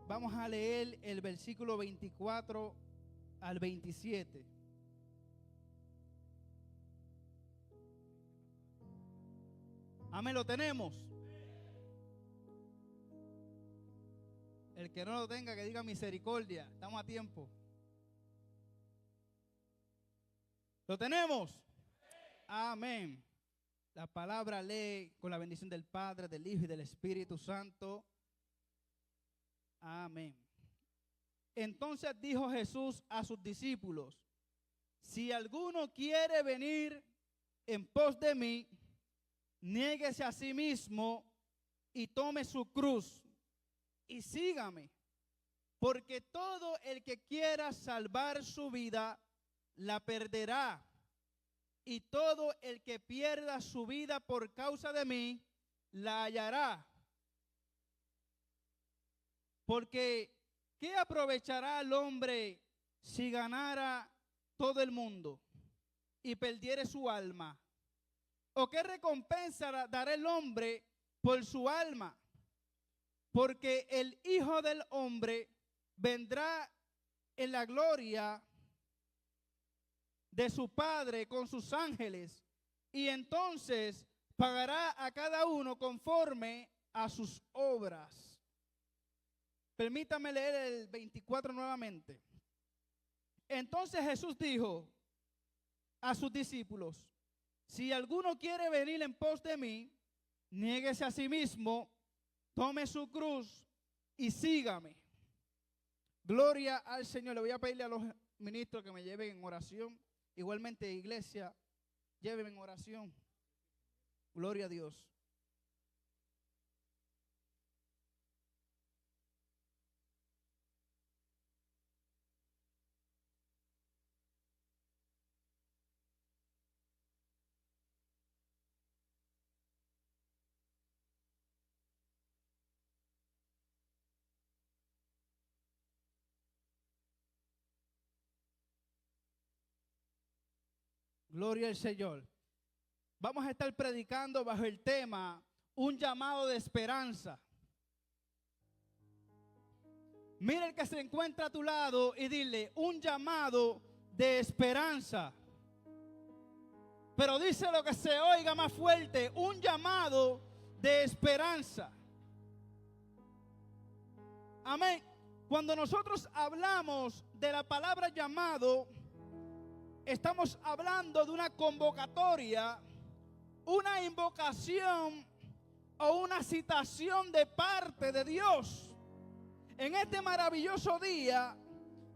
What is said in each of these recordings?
Vamos a leer el versículo 24 al 27. Amén, ¿lo tenemos? El que no lo tenga, que diga misericordia. Estamos a tiempo. ¿Lo tenemos? Amén. La palabra lee con la bendición del Padre, del Hijo y del Espíritu Santo. Amén. Entonces dijo Jesús a sus discípulos: si alguno quiere venir en pos de mí, niéguese a sí mismo y tome su cruz y sígame. Porque todo el que quiera salvar su vida, la perderá. Y todo el que pierda su vida por causa de mí, la hallará. Porque ¿qué aprovechará el hombre si ganara todo el mundo y perdiere su alma? ¿O qué recompensa dará el hombre por su alma? Porque el Hijo del Hombre vendrá en la gloria de su Padre con sus ángeles, y entonces pagará a cada uno conforme a sus obras. Permítame leer el 24 nuevamente. Entonces Jesús dijo a sus discípulos: si alguno quiere venir en pos de mí, niéguese a sí mismo, tome su cruz y sígame. Gloria al Señor. Le voy a pedirle a los ministros que me lleven en oración. Igualmente, iglesia, llévenme en oración. Gloria a Dios. Gloria al Señor. Vamos a estar predicando bajo el tema un llamado de esperanza. Mira el que se encuentra a tu lado y dile: un llamado de esperanza. Pero dice lo que se oiga más fuerte: un llamado de esperanza. Amén. Cuando nosotros hablamos de la palabra llamado, estamos hablando de una convocatoria, una invocación o una citación de parte de Dios. En este maravilloso día,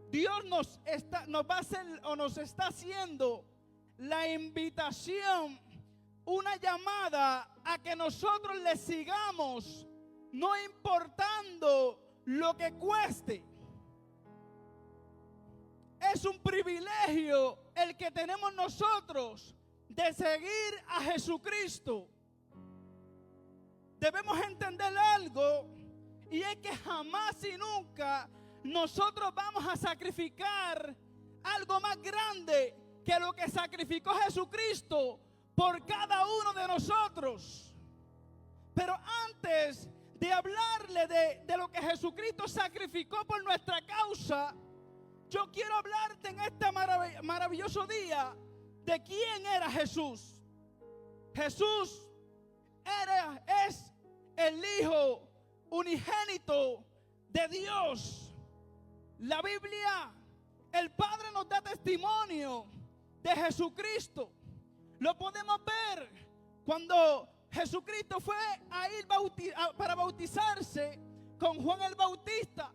Dios nos va a hacer o nos está haciendo la invitación, una llamada a que nosotros le sigamos, no importando lo que cueste. Es un privilegio el que tenemos nosotros de seguir a Jesucristo. Debemos entender algo, y es que jamás y nunca nosotros vamos a sacrificar algo más grande que lo que sacrificó Jesucristo por cada uno de nosotros. Pero antes de hablarle de lo que Jesucristo sacrificó por nuestra causa, yo quiero hablarte en este maravilloso día de quién era Jesús. Jesús es el Hijo unigénito de Dios. La Biblia, el Padre nos da testimonio de Jesucristo. Lo podemos ver cuando Jesucristo fue a ir para bautizarse con Juan el Bautista.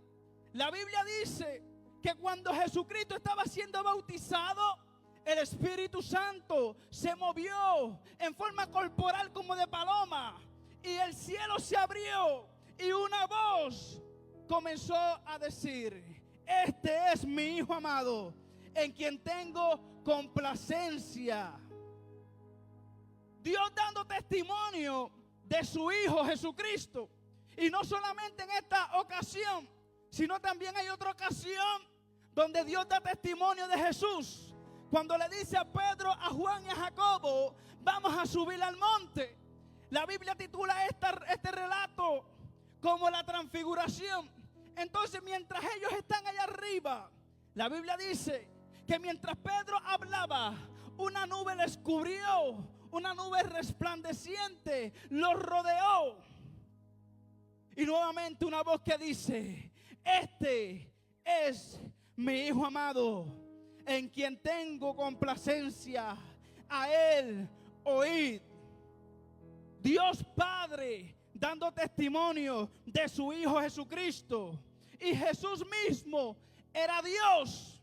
La Biblia dice que cuando Jesucristo estaba siendo bautizado, el Espíritu Santo se movió en forma corporal como de paloma, y el cielo se abrió y una voz comenzó a decir: este es mi Hijo amado, en quien tengo complacencia. Dios dando testimonio de su Hijo Jesucristo. Y no solamente en esta ocasión, sino también hay otra ocasión donde Dios da testimonio de Jesús. Cuando le dice a Pedro, a Juan y a Jacobo: vamos a subir al monte. La Biblia titula este relato como la transfiguración. Entonces, mientras ellos están allá arriba, la Biblia dice que mientras Pedro hablaba, una nube les cubrió, una nube resplandeciente los rodeó. Y nuevamente una voz que dice: este es mi Hijo amado, en quien tengo complacencia, a Él oíd. Dios Padre dando testimonio de su Hijo Jesucristo. Y Jesús mismo era Dios.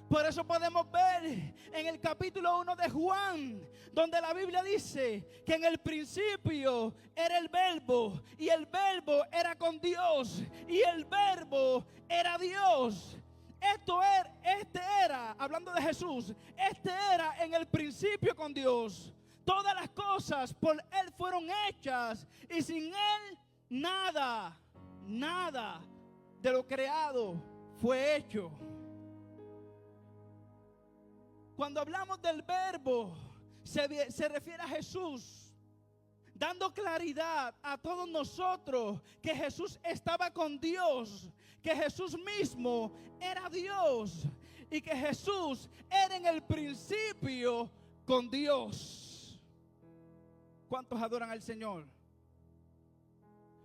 Por eso podemos ver en el capítulo 1 de Juan, donde la Biblia dice que en el principio era el Verbo, y el Verbo era con Dios, y el Verbo era Dios. Este era, hablando de Jesús, este era en el principio con Dios. Todas las cosas por Él fueron hechas, y sin Él nada de lo creado fue hecho. Cuando hablamos del Verbo, se refiere a Jesús, dando claridad a todos nosotros que Jesús estaba con Dios, que Jesús mismo era Dios y que Jesús era en el principio con Dios. ¿Cuántos adoran al Señor?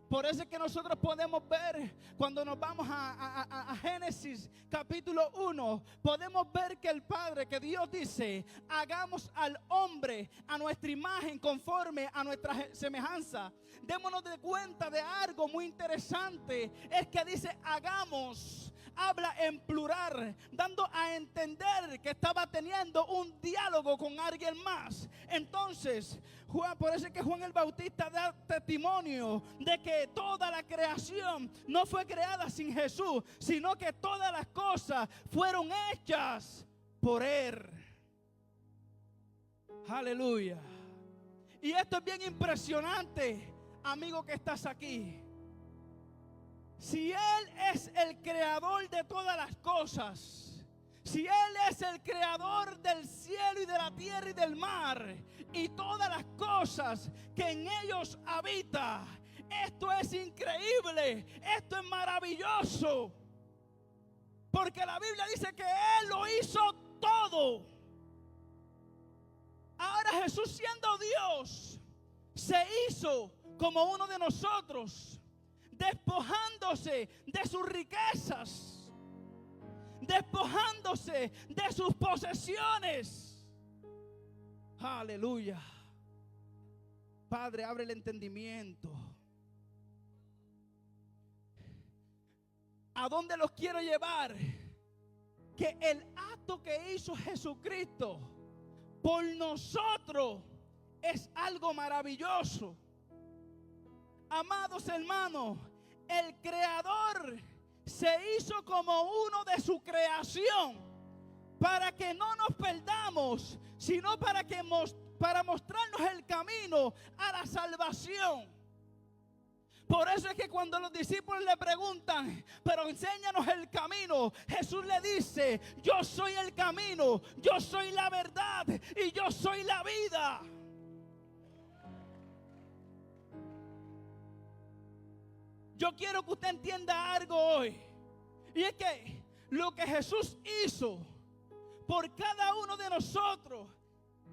Por eso es que nosotros podemos ver, cuando nos vamos a Génesis capítulo 1, podemos ver que el Padre, que Dios dice: hagamos al hombre a nuestra imagen, conforme a nuestra semejanza. Démonos de cuenta de algo muy interesante, es que dice hagamos. Habla en plural, dando a entender que estaba teniendo un diálogo con alguien más. Entonces, por eso es que Juan el Bautista da testimonio de que toda la creación no fue creada sin Jesús, sino que todas las cosas fueron hechas por Él. Aleluya. Y esto es bien impresionante, amigo que estás aquí. Si Él es el creador de todas las cosas, si Él es el creador del cielo y de la tierra y del mar y todas las cosas que en ellos habita, esto es increíble, esto es maravilloso, porque la Biblia dice que Él lo hizo todo. Ahora Jesús, siendo Dios, se hizo como uno de nosotros, despojándose de sus riquezas, despojándose de sus posesiones. Aleluya. Padre, abre el entendimiento. ¿A dónde los quiero llevar? Que el acto que hizo Jesucristo por nosotros es algo maravilloso. Amados hermanos, el Creador se hizo como uno de su creación para que no nos perdamos, sino para mostrarnos el camino a la salvación. Por eso es que cuando los discípulos le preguntan, pero enséñanos el camino, Jesús le dice: yo soy el camino, yo soy la verdad y yo soy la vida. Yo quiero que usted entienda algo hoy, y es que lo que Jesús hizo por cada uno de nosotros,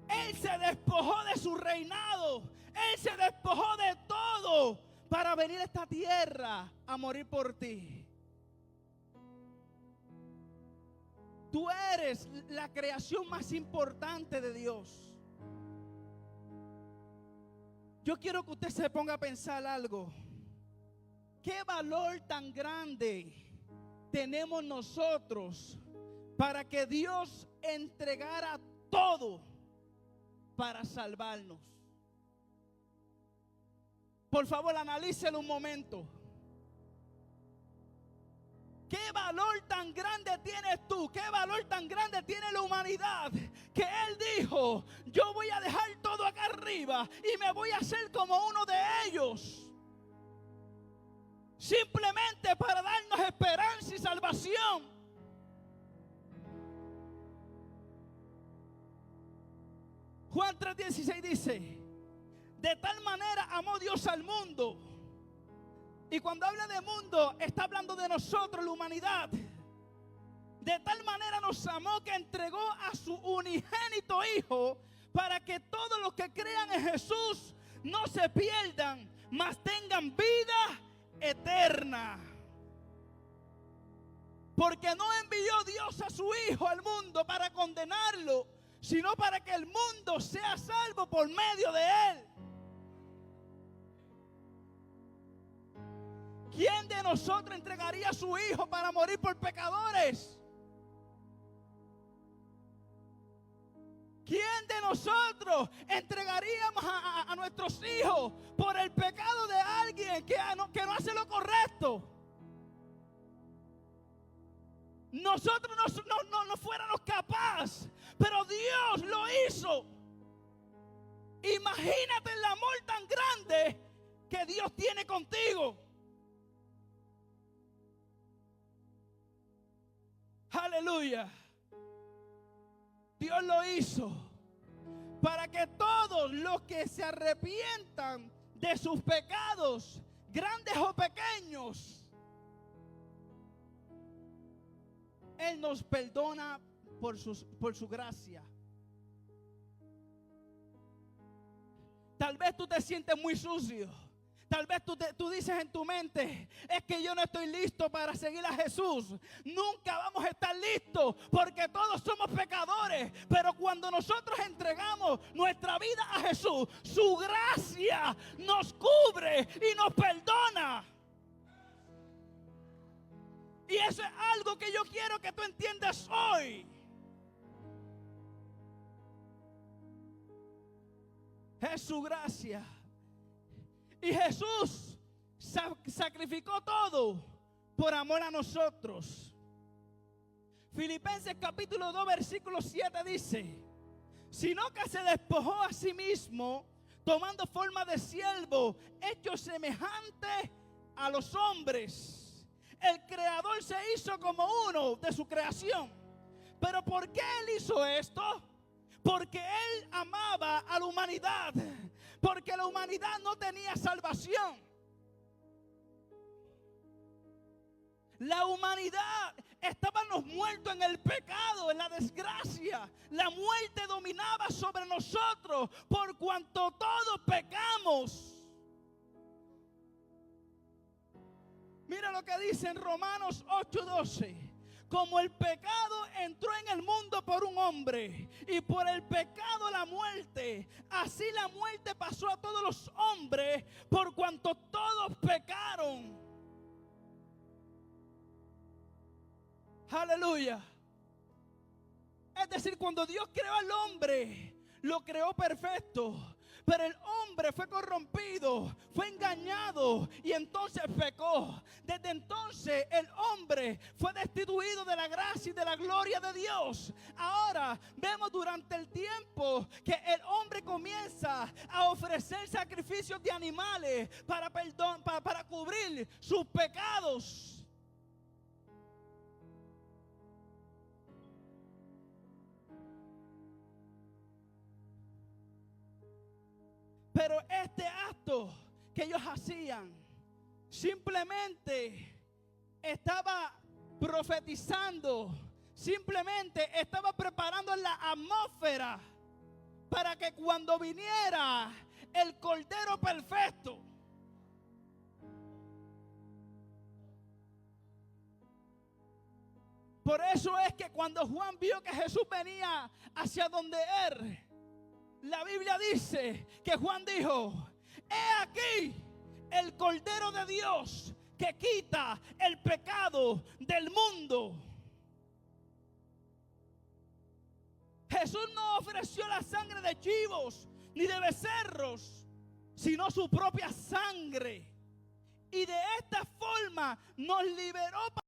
Él se despojó de su reinado, Él se despojó de todo para venir a esta tierra a morir por ti. Tú eres la creación más importante de Dios. Yo quiero que usted se ponga a pensar algo. ¿Qué valor tan grande tenemos nosotros para que Dios entregara todo para salvarnos? Por favor, analícelo un momento. ¿Qué valor tan grande tienes tú? ¿Qué valor tan grande tiene la humanidad? Que Él dijo: yo voy a dejar todo acá arriba y me voy a hacer como uno de ellos. Simplemente para darnos esperanza y salvación. Juan 3:16 dice: de tal manera amó Dios al mundo Y cuando habla de mundo, está hablando de nosotros, la humanidad. De tal manera nos amó que entregó a su unigénito Hijo para que todos los que crean en Jesús no se pierdan, mas tengan vida eterna. Porque no envió Dios a su Hijo al mundo para condenarlo, sino para que el mundo sea salvo por medio de Él. ¿Quién de nosotros entregaría a su Hijo para morir por pecadores? ¿Quién de nosotros entregaríamos a nuestros hijos por el pecado de alguien que no hace lo correcto? Nosotros no fuéramos capaces, pero Dios lo hizo. Imagínate el amor tan grande que Dios tiene contigo. Aleluya. Dios lo hizo para que todos los que se arrepientan de sus pecados, grandes o pequeños, Él nos perdona por su gracia. Tal vez tú te sientes muy sucio. Tal vez tú dices en tu mente, es que yo no estoy listo para seguir a Jesús. Nunca vamos a estar listos porque todos somos pecadores. Pero cuando nosotros entregamos nuestra vida a Jesús, su gracia nos cubre y nos perdona. Y eso es algo que yo quiero que tú entiendas hoy. Es su gracia. Y Jesús sacrificó todo por amor a nosotros. Filipenses capítulo 2 versículo 7 dice: sino que se despojó a sí mismo, tomando forma de siervo, hecho semejante a los hombres. El Creador se hizo como uno de su creación. ¿Pero por qué Él hizo esto? Porque Él amaba a la humanidad. Porque la humanidad no tenía salvación. La humanidad estábamos muertos en el pecado, en la desgracia. La muerte dominaba sobre nosotros por cuanto todos pecamos. Mira lo que dice en Romanos 8:12. Como el pecado entró en el mundo por un hombre, y por el pecado la muerte, así la muerte pasó a todos los hombres, por cuanto todos pecaron. Aleluya. Es decir, cuando Dios creó al hombre, lo creó perfecto. Pero el hombre fue corrompido, fue engañado y entonces pecó. Desde entonces el hombre fue destituido de la gracia y de la gloria de Dios. Ahora vemos durante el tiempo que el hombre comienza a ofrecer sacrificios de animales para cubrir sus pecados. Pero este acto que ellos hacían simplemente estaba profetizando, simplemente estaba preparando la atmósfera para que cuando viniera el Cordero perfecto, por eso es que cuando Juan vio que Jesús venía hacia donde él, la Biblia dice que Juan dijo: he aquí el Cordero de Dios que quita el pecado del mundo. Jesús no ofreció la sangre de chivos ni de becerros, sino su propia sangre. Y de esta forma nos liberó para...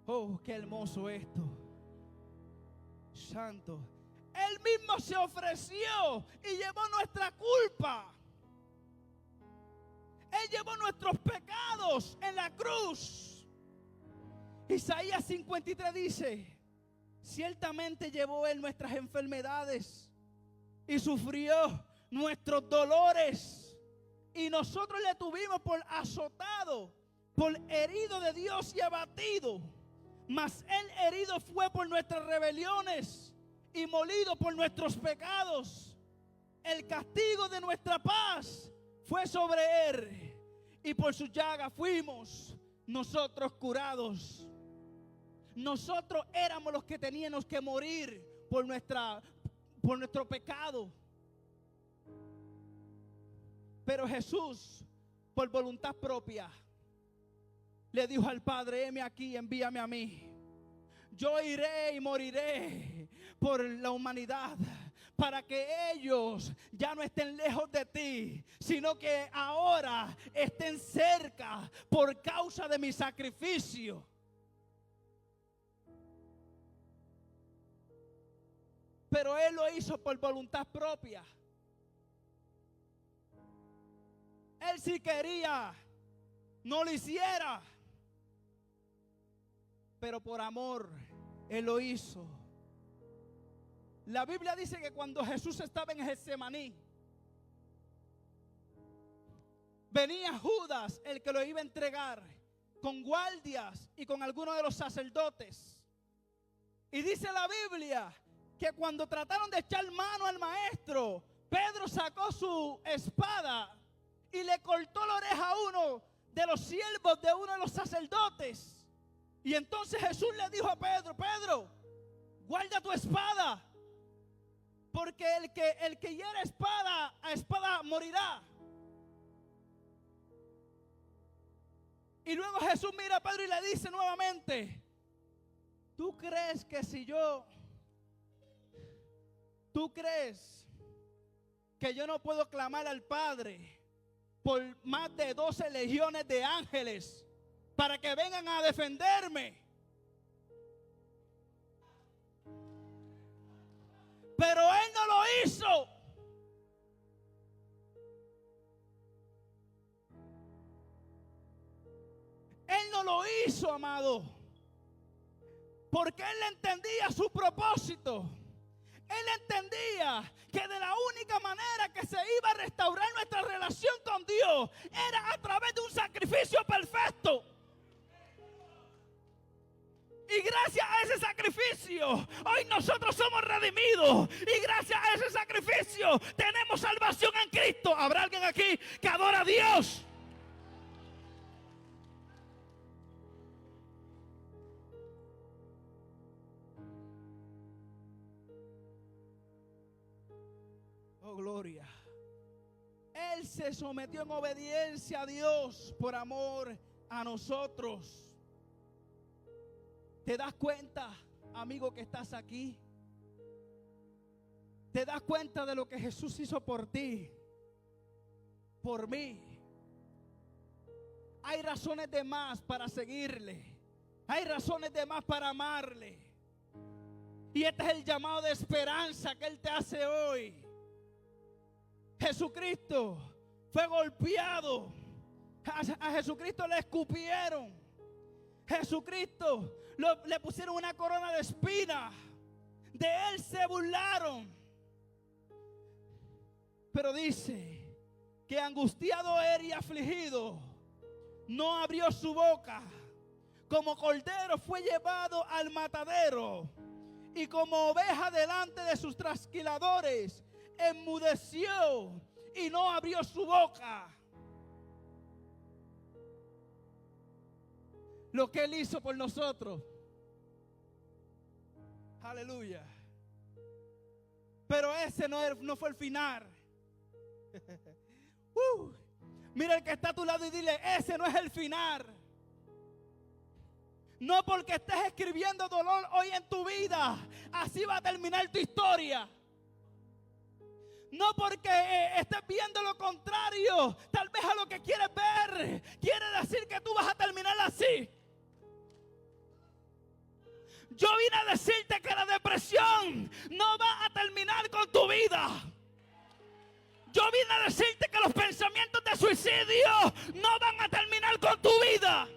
Oh, qué hermoso esto. Santo. Él mismo se ofreció y llevó nuestra culpa. Él llevó nuestros pecados en la cruz. Isaías 53 dice: ciertamente llevó Él nuestras enfermedades y sufrió nuestros dolores. Y nosotros le tuvimos por azotado, por herido de Dios y abatido. Mas Él herido fue por nuestras rebeliones y molido por nuestros pecados. El castigo de nuestra paz fue sobre Él, y por su llaga fuimos nosotros curados. Nosotros éramos los que teníamos que morir por nuestro pecado. Pero Jesús, por voluntad propia, le dijo al Padre: heme aquí, envíame a mí. Yo iré y moriré por la humanidad, para que ellos ya no estén lejos de ti, sino que ahora estén cerca por causa de mi sacrificio. Pero Él lo hizo por voluntad propia. Él, si quería, no lo hiciera, pero por amor Él lo hizo. La Biblia dice que cuando Jesús estaba en Getsemaní, venía Judas, el que lo iba a entregar, con guardias y con algunos de los sacerdotes. Y dice la Biblia que cuando trataron de echar mano al maestro, Pedro sacó su espada y le cortó la oreja a uno de los siervos de uno de los sacerdotes. Y entonces Jesús le dijo a Pedro: Pedro, guarda tu espada, porque el que hiere a espada morirá. Y luego Jesús mira a Pedro y le dice nuevamente: ¿tú crees que tú crees que yo no puedo clamar al Padre por más de 12 legiones de ángeles para que vengan a defenderme? Pero Él no lo hizo. Él no lo hizo, amado, porque Él entendía su propósito. Él entendía que de la única manera que se iba a restaurar nuestra relación con Dios era a través de un sacrificio perfecto. Y gracias a ese sacrificio, hoy nosotros somos redimidos. Y gracias a ese sacrificio tenemos salvación en Cristo. ¿Habrá alguien aquí que adora a Dios? Oh, gloria. Él se sometió en obediencia a Dios por amor a nosotros. ¿Te das cuenta, amigo, que estás aquí? ¿Te das cuenta de lo que Jesús hizo por ti? Por mí. Hay razones de más para seguirle. Hay razones de más para amarle. Y este es el llamado de esperanza que Él te hace hoy. Jesucristo fue golpeado. A Jesucristo le escupieron. Jesucristo le pusieron una corona de espinas. De Él se burlaron. Pero dice que angustiado era y afligido, no abrió su boca. Como cordero fue llevado al matadero, y como oveja delante de sus trasquiladores, enmudeció y no abrió su boca. Lo que Él hizo por nosotros. Aleluya. Pero ese no fue el final. Mira el que está a tu lado y dile: ese no es el final. No porque estés escribiendo dolor hoy en tu vida, así va a terminar tu historia. No porque estés viendo lo contrario, tal vez a lo que quieres ver, quiere decir que tú vas a terminar así. Yo vine a decirte que la depresión no va a terminar con tu vida. Yo vine a decirte que los pensamientos de suicidio no van a terminar con tu vida.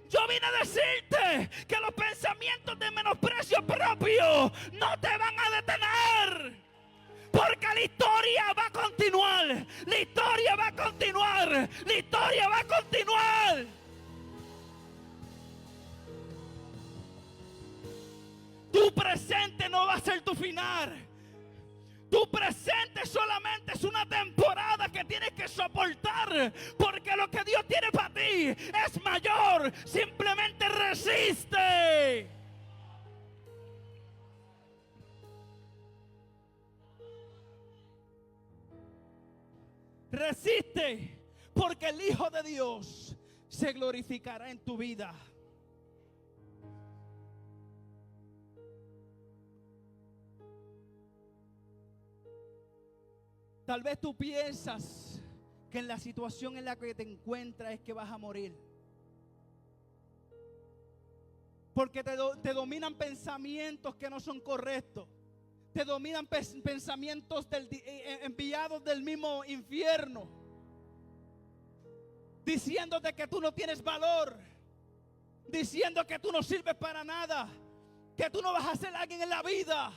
Yo vine a decirte que los pensamientos de menosprecio propio no te van a detener. no va a ser tu final. Tu presente solamente es una temporada que tienes que soportar, porque lo que Dios tiene para ti es mayor. Simplemente resiste. Resiste, porque el Hijo de Dios se glorificará en tu vida. Tal vez tú piensas que en la situación en la que te encuentras es que vas a morir. Porque te dominan pensamientos que no son correctos. Te dominan pensamientos enviados del mismo infierno, diciéndote que tú no tienes valor, diciendo que tú no sirves para nada, que tú no vas a ser alguien en la vida.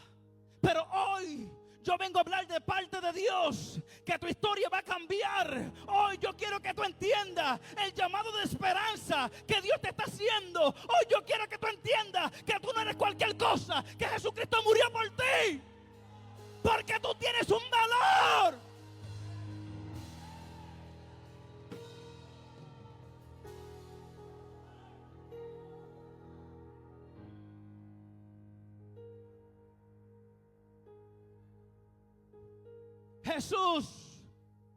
Pero hoy yo vengo a hablar de parte de Dios, que tu historia va a cambiar. Hoy yo quiero que tú entiendas el llamado de esperanza que Dios te está haciendo. Hoy yo quiero que tú entiendas que tú no eres cualquier cosa, que Jesucristo murió por ti, porque tú tienes un valor. Jesús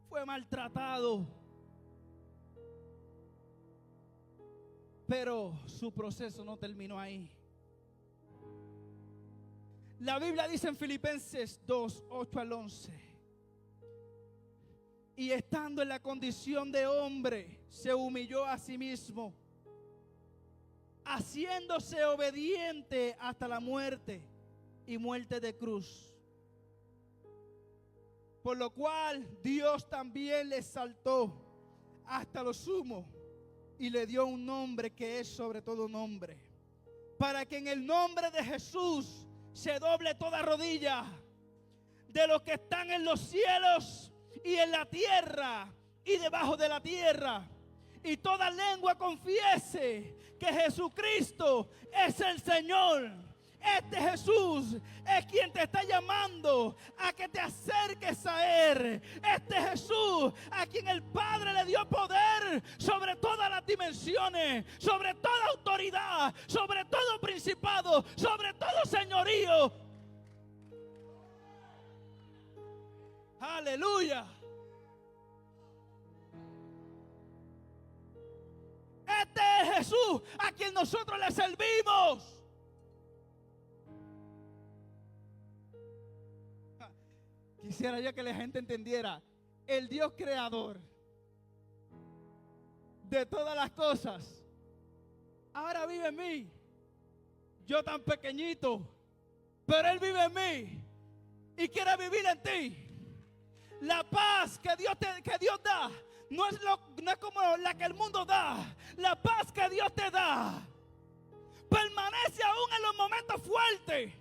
fue maltratado, pero su proceso no terminó ahí. La Biblia dice en Filipenses 2, 8 al 11: y estando en la condición de hombre, se humilló a sí mismo, haciéndose obediente hasta la muerte y muerte de cruz. Por lo cual Dios también le exaltó hasta lo sumo y le dio un nombre que es sobre todo nombre, para que en el nombre de Jesús se doble toda rodilla, de los que están en los cielos y en la tierra y debajo de la tierra, y toda lengua confiese que Jesucristo es el Señor. Este Jesús es quien te está llamando a que te acerques a Él. Este Jesús a quien el Padre le dio poder sobre todas las dimensiones, sobre toda autoridad, sobre todo principado, sobre todo señorío. Aleluya. Este es Jesús a quien nosotros le servimos. Quisiera yo que la gente entendiera: el Dios creador de todas las cosas ahora vive en mí. Yo tan pequeñito, pero Él vive en mí y quiere vivir en ti. La paz que Dios da no es como la que el mundo da. La paz que Dios te da permanece aún en los momentos fuertes,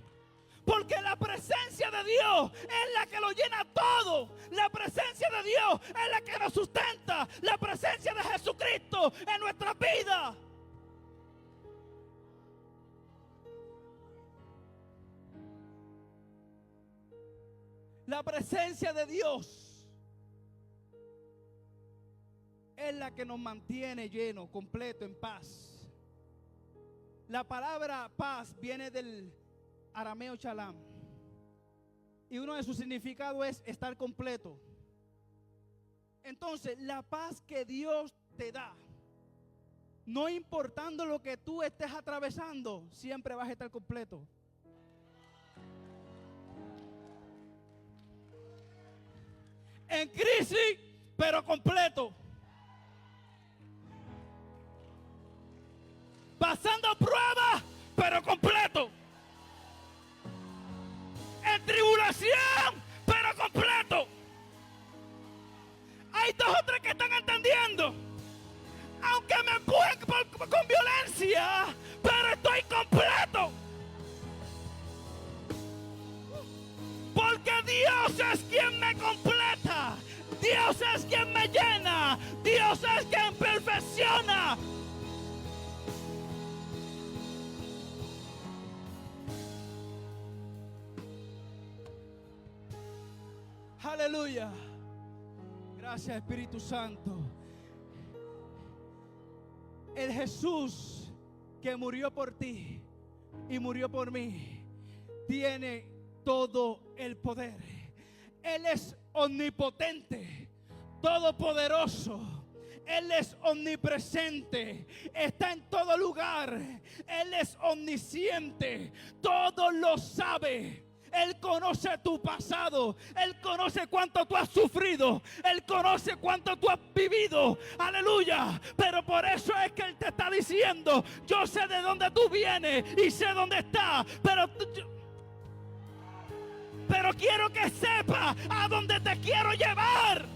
porque la presencia de Dios es la que lo llena todo. La presencia de Dios es la que nos sustenta. La presencia de Jesucristo en nuestra vida. La presencia de Dios es la que nos mantiene lleno, completo, en paz. La palabra paz viene del arameo shalom, y uno de sus significados es estar completo. Entonces, la paz que Dios te da, no importando lo que tú estés atravesando, siempre vas a estar completo. En crisis, pero completo. Pasando pruebas, pero completo. En tribulación, pero completo. Hay dos o tres que están entendiendo. Aunque me empujen con violencia, pero estoy completo. Porque Dios es quien me completa. Dios es quien me llena. Dios es quien perfecciona. Aleluya. Gracias, Espíritu Santo. El Jesús que murió por ti y murió por mí tiene todo el poder. Él es omnipotente, todopoderoso. Él es omnipresente, está en todo lugar. Él es omnisciente, todo lo sabe. Él conoce tu pasado, Él conoce cuánto tú has sufrido, Él conoce cuánto tú has vivido, aleluya. Pero por eso es que Él te está diciendo: yo sé de dónde tú vienes y sé dónde estás, pero quiero que sepas a dónde te quiero llevar.